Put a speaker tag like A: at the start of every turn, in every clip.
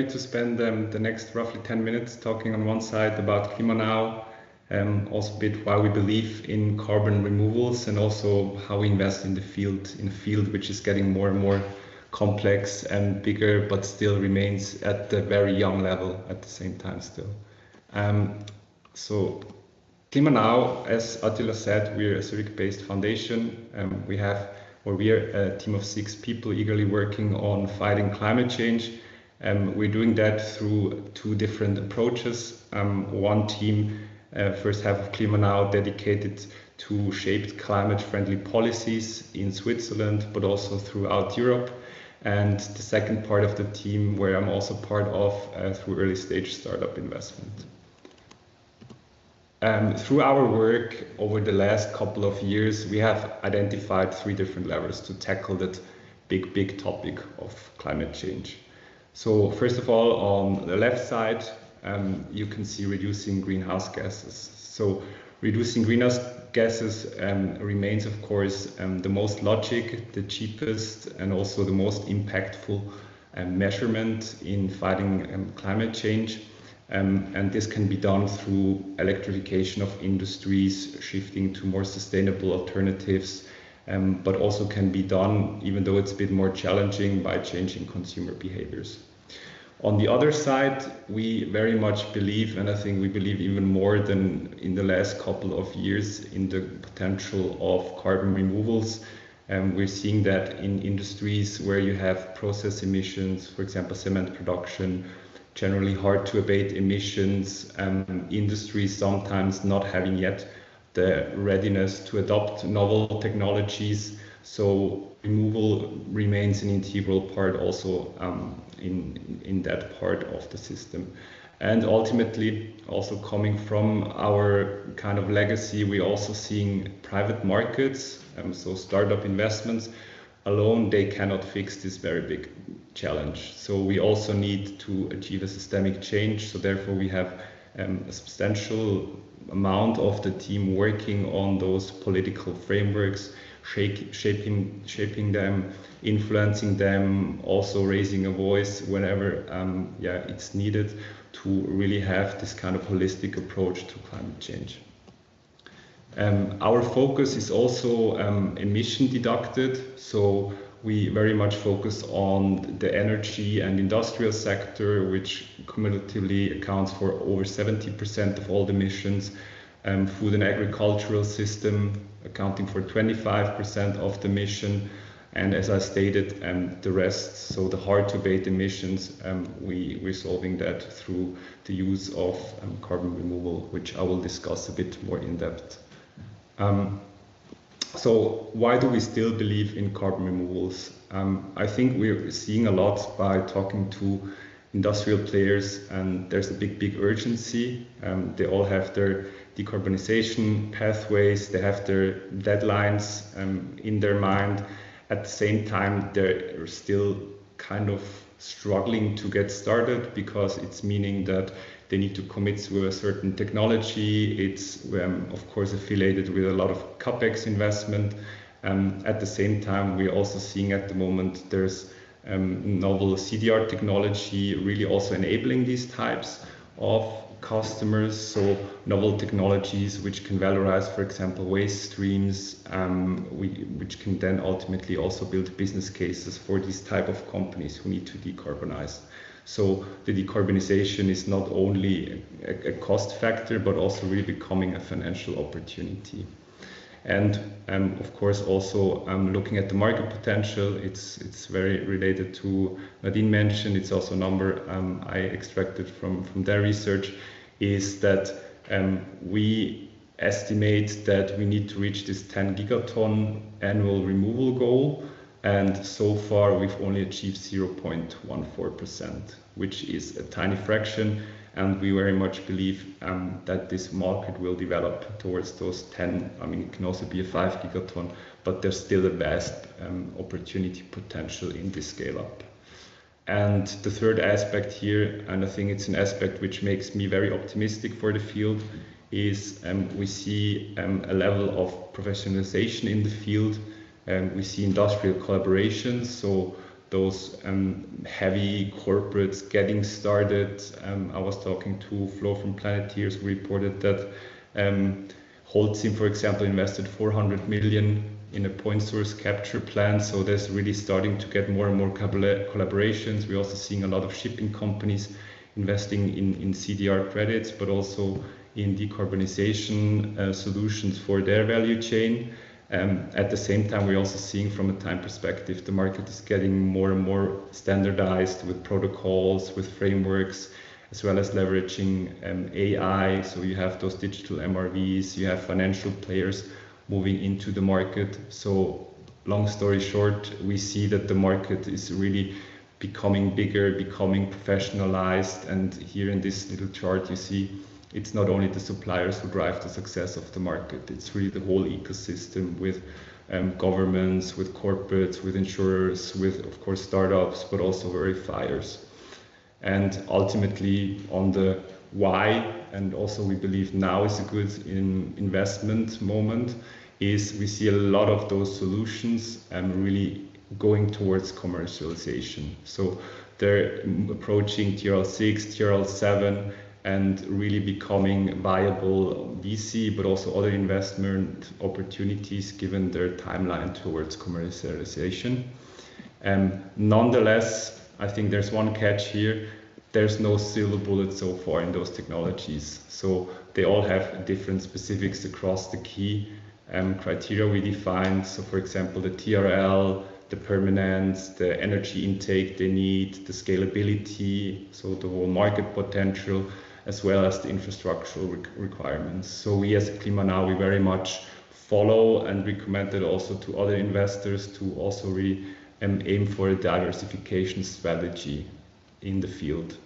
A: happy to spend the next roughly 10 minutes talking on one side about Clima now, also a bit why we believe in carbon removals and also how we invest in a field which is getting more and more complex and bigger, but still remains at the very young level at the same time still. So Clima Now, as Attila said, we're a Zurich-based foundation. We are a team of 6 people eagerly working on fighting climate change. We're doing that through 2 different approaches. One team, first half of Clima Now, dedicated to shaped climate-friendly policies in Switzerland, but also throughout Europe. And the second part of the team, where I'm also part of, through early stage startup investment. Through our work over the last couple of years, we have identified 3 different levers to tackle that big topic of climate change. So first of all, on the left side, you can see reducing greenhouse gases. So reducing greenhouse gases remains, of course, the most logic, the cheapest, and also the most impactful measurement in fighting climate change. And this can be done through electrification of industries, shifting to more sustainable alternatives, but also can be done, even though it's a bit more challenging, by changing consumer behaviors. On the other side, we very much believe, and I think we believe even more than in the last couple of years, in the potential of carbon removals. We're seeing that in industries where you have process emissions, for example, cement production, generally hard to abate emissions, industries sometimes not having yet the readiness to adopt novel technologies. So removal remains an integral part also in that part of the system. And ultimately, also coming from our kind of legacy, we're also seeing private markets, so startup investments alone, they cannot fix this very big challenge. So we also need to achieve a systemic change. So therefore we have a substantial amount of the team working on those political frameworks, shaping them, influencing them, also raising a voice whenever it's needed to really have this kind of holistic approach to climate change. Our focus is also emission deducted, so we very much focus on the energy and industrial sector, which cumulatively accounts for over 70% of all the emissions, food and agricultural system accounting for 25% of the emission, and as I stated, the rest, so the hard to abate emissions, we're solving that through the use of carbon removal, which I will discuss a bit more in depth. So why do we still believe in carbon removals? I think we're seeing a lot by talking to industrial players, and there's a big urgency. They all have their decarbonization pathways, they have their deadlines in their mind. At the same time, they're still kind of struggling to get started because it's meaning that they need to commit to a certain technology. It's of course affiliated with a lot of capex investment. At the same time, we're also seeing at the moment there's novel CDR technology really also enabling these types of customers. So novel technologies which can valorize, for example, waste streams, which can then ultimately also build business cases for these type of companies who need to decarbonize. So the decarbonization is not only a cost factor, but also really becoming a financial opportunity. And of course, also looking at the market potential, it's very related to Nadine mentioned. It's also a number I extracted from their research, is that we estimate that we need to reach this 10 gigaton annual removal goal. And so far, we've only achieved 0.14%, which is a tiny fraction. And we very much believe that this market will develop towards those 10. I mean, it can also be a 5 gigaton, but there's still a vast opportunity potential in this scale up. And the third aspect here, and I think it's an aspect which makes me very optimistic for the field, is we see a level of professionalization in the field. We see industrial collaborations, so those heavy corporates getting started. I was talking to Flo from Planeteers, who reported that Holcim, for example, invested 400 million in a point source capture plant. So there's really starting to get more and more collaborations. We're also seeing a lot of shipping companies investing in CDR credits, but also in decarbonization solutions for their value chain. At the same time, we're also seeing from a time perspective, the market is getting more and more standardized with protocols, with frameworks, as well as leveraging AI. So you have those digital MRVs, you have financial players moving into the market. So long story short, we see that the market is really becoming bigger, becoming professionalized. And here in this little chart, you see it's not only the suppliers who drive the success of the market, it's really the whole ecosystem with governments, with corporates, with insurers, with, of course, startups, but also verifiers. And ultimately on the why, and also we believe now is a good investment moment, is we see a lot of those solutions really going towards commercialization. So they're approaching TRL6, TRL7, and really becoming viable VC, but also other investment opportunities given their timeline towards commercialization. Nonetheless, I think there's one catch here. There's no silver bullet so far in those technologies. So they all have different specifics across the key criteria we defined. So for example, the TRL, the permanence, the energy intake they need, the scalability, so the whole market potential, as well as the infrastructural requirements. So we as Clima now, we very much follow and recommend it also to other investors to also really aim for a diversification strategy in the field.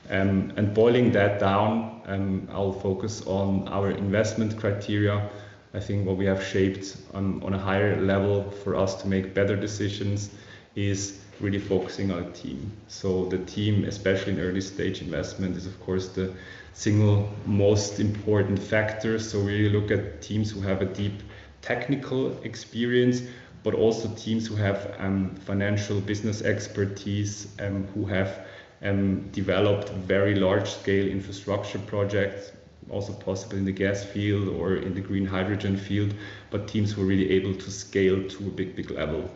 A: And boiling that down, I'll focus on our investment criteria. I think what we have shaped on a higher level for us to make better decisions is really focusing on a team. So the team, especially in early stage investment, is of course the single most important factor. So we really look at teams who have a deep technical experience, but also teams who have financial business expertise, who have developed very large scale infrastructure projects, also possible in the gas field or in the green hydrogen field, but teams who are really able to scale to a big level.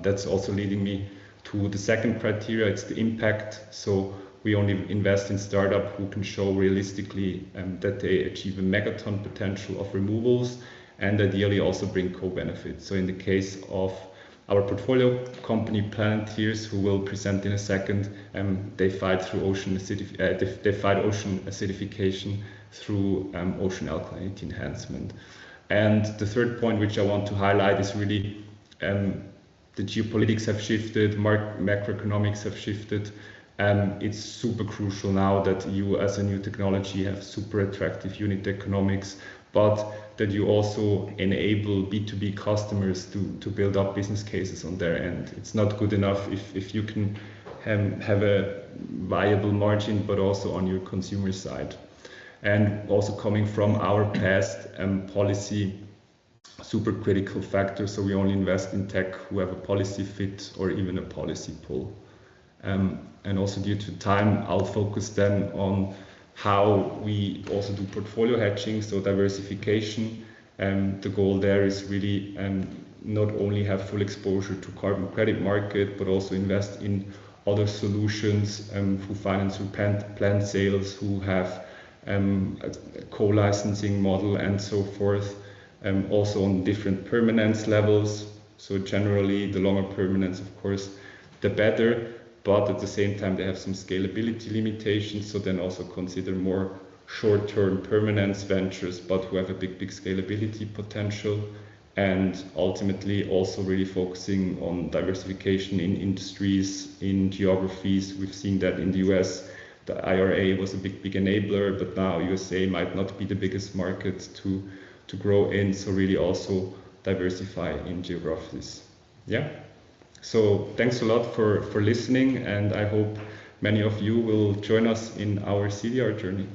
A: That's also leading me to the second criteria, it's the impact. So we only invest in startup who can show realistically that they achieve a megaton potential of removals and ideally also bring co-benefits. So in the case of our portfolio company Planeteers, who will present in a second, they fight ocean acidification through ocean alkalinity enhancement. And the third point which I want to highlight is really the geopolitics have shifted, macroeconomics have shifted. It's super crucial now that you as a new technology have super attractive unit economics, but that you also enable B2B customers to build up business cases on their end. It's not good enough if you can have a viable margin, but also on your consumer side. And also coming from our past policy, super critical factor. So we only invest in tech who have a policy fit or even a policy pull. And also due to time, I'll focus then on how we also do portfolio hedging, so diversification. The goal there is really not only have full exposure to carbon credit market, but also invest in other solutions who finance through plant sales, who have a co-licensing model and so forth. Also on different permanence levels. So generally the longer permanence, of course, the better, but at the same time they have some scalability limitations. So then also consider more short-term permanence ventures, but who have a big scalability potential. And ultimately also really focusing on diversification in industries, in geographies. We've seen that in the US, the IRA was a big enabler, but now USA might not be the biggest market to grow in, so really also diversify in geographies. Yeah, so thanks a lot for listening, and I hope many of you will join us in our CDR journey.